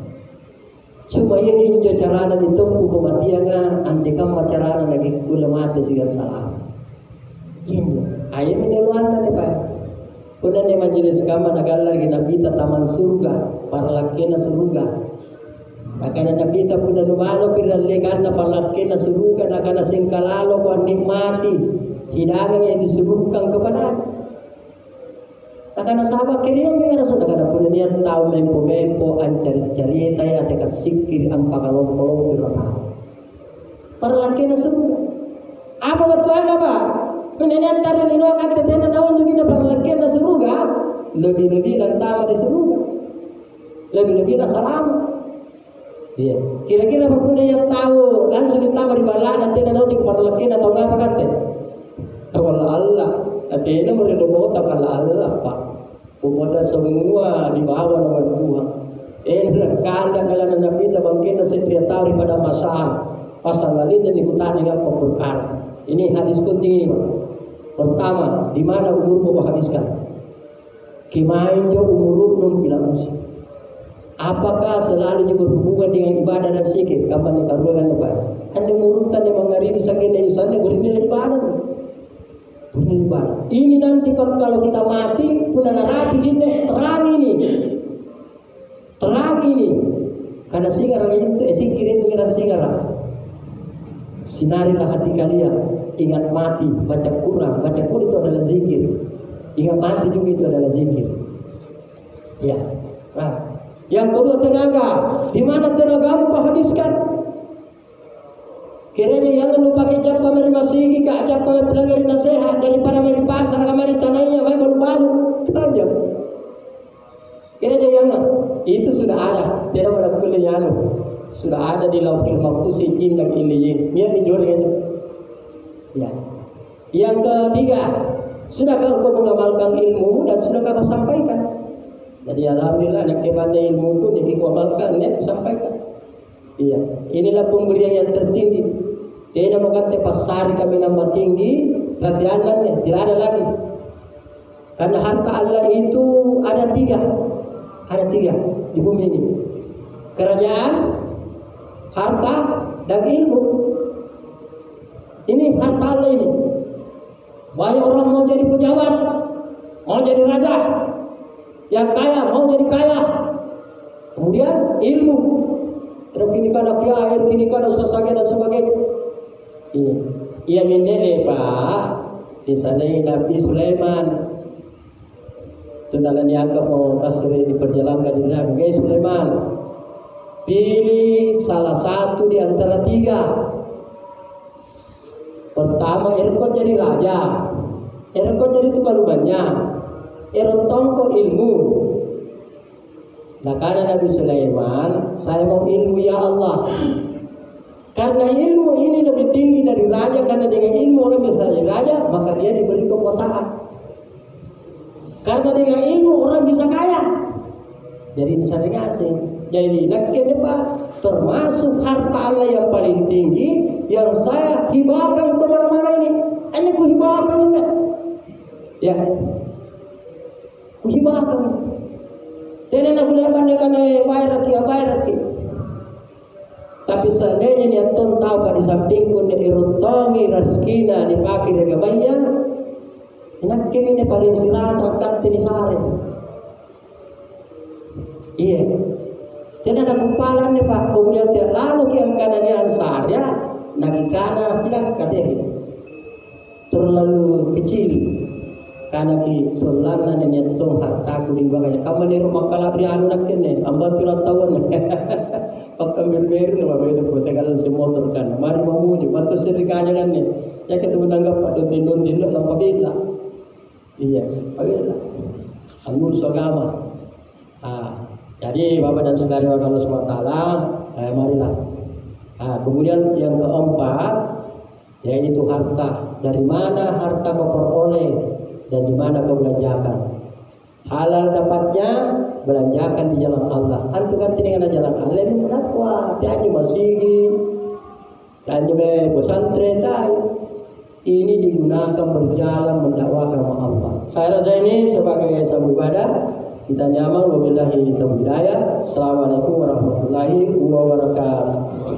Cuma ya tinjau carana ditempuh kematiannya, antikan carana lagi kula mati segala salah. Ini, ayat ini luar nih Pak. Kuna ni majelis kama nagalar ginabita taman surga para laki na surga akan nabita puna numalo kiralekan na palaki na surga na kana singkalalo ko nikmati hidangan yang disuguhkan kepada akan sahabat kirian juga rasul kada puna niat tahu mempo an cari-carita ya tekat sikir am pakalompo pirata para laki na surga apa betul apa menenyan tarin ino akan tetena naon juga para laki na surga lebih-lebih dan tamat di surga lebih-lebih na salam iya kira-kira apapun yang tahu langsung ditambah di bala nanti naon di para laki na tahu apa kate kalau Allah nanti ini meridho kalau Allah Pak kepada semua di bawah nama Tuhan kanda kalian nabi tabangkin na setiap tahun pada masa pasal lain dan ikutan dengan perkara ini hadis penting ini Pak. Pertama, di mana umurmu habiskan? Kimain jo umurmu bila musik. Apakah selalu berhubungan dengan ibadah dan zikir? Kapan dikaruan ibadah? Anda murutan yang mengaribi sakitnya isannya bernilai ibadah. Bernilai ibadah. Ini nanti kalau kita mati, punya narapi gini terang ini. Karena singar itu zikir itu kira singar. Sinarilah hati kalian. Ingat mati, baca Quran itu adalah zikir. Ingat mati juga itu adalah zikir. Ya. Nah, yang kedua tenaga. Di mana tenagamu kau habiskan? Kiranya yang lupa kejap kamari masigi ka ajab kamari pelanggarin nasihat daripada mari pasar kamari tanahnya mai balu-balu aja. Kiranya yang itu sudah ada, tidak ada kuliah sudah ada di Lauhul Mahfuz indang iliyin. Dia pinjornya. Ya. Yang ketiga, sudahkah engkau mengamalkan ilmu dan sudahkah kau sampaikan? Jadi alhamdulillah nak kepandai ilmu pun jadi kau amalkan ya sampaikan. Iya, inilah pemberian yang tertinggi. Tidak mau kata pasar kami nambah tinggi, tapi anaknya tidak ada lagi. Karena harta Allah itu ada tiga di bumi ini. Kerajaan, harta, dan ilmu. Ini harta Allah ini. Banyak orang mau jadi pejabat, mau jadi raja, yang kaya mau jadi kaya. Kemudian ilmu, kini kana kiai, kini kana sasage dan sebagainya. Ia menilai Pak di sana Nabi Sulaiman. Tundalan dianggap mau tasri diperjalankan di sana. Guys Sulaiman, pilih salah satu di antara tiga. Pertama, engkau jadi raja, engkau jadi tukang banyak, engkau ilmu. Nah karena Nabi Sulaiman, saya mau ilmu ya Allah. Karena ilmu ini lebih tinggi dari raja, karena dengan ilmu orang bisa jadi raja, maka dia diberi kekuasaan. Karena dengan ilmu orang bisa kaya, jadi bisa dikasih. Jadi nak Pak, termasuk harta Allah yang paling tinggi yang saya hibahkan kemana-mana ini. Ini ku hibahkan ini. Ya, ku hibahkan. Tidak nak boleh pandaikan bayar lagi. Tapi seandainya niat ton tahu pada sampingku ni irutongi rezekina dipakai dengan banyak, nak kini ni paling sirat angkat tini sare. Iya, tidak ada kumpalan ni Pak. Kemudian tiap lalu yang kanannya ansar ya, nagi kana siap katanya terlalu kecil. Karena ki solana niat ton harta kuning bagainya. Kamu ni rumah kalabri anu nak kene, ambat tulah tahun. Pakai berberu nama beda potekan semua terkan. Mari memuji, bantu serikanya kan nih. Ya kita menanggap Pak Don Dino nama bila. Iya, bila. Anggur agama. Jadi Bapak dan Saudara Allah SWT, marilah. Kemudian yang keempat, yaitu harta. Dari mana harta kau peroleh dan di mana kau belanjakan? Halal dapatnya belanjakan di jalan Allah. Antu kan dengan jalan Allah ini dakwah. Hati-hati masih kanjeng pesantren ini digunakan berjalan mendakwakan Allah. Saya rasa ini sebagai sambung ibadah. Kita nyaman wabillahi taufiq hidayah. Assalamualaikum warahmatullahi wabarakatuh.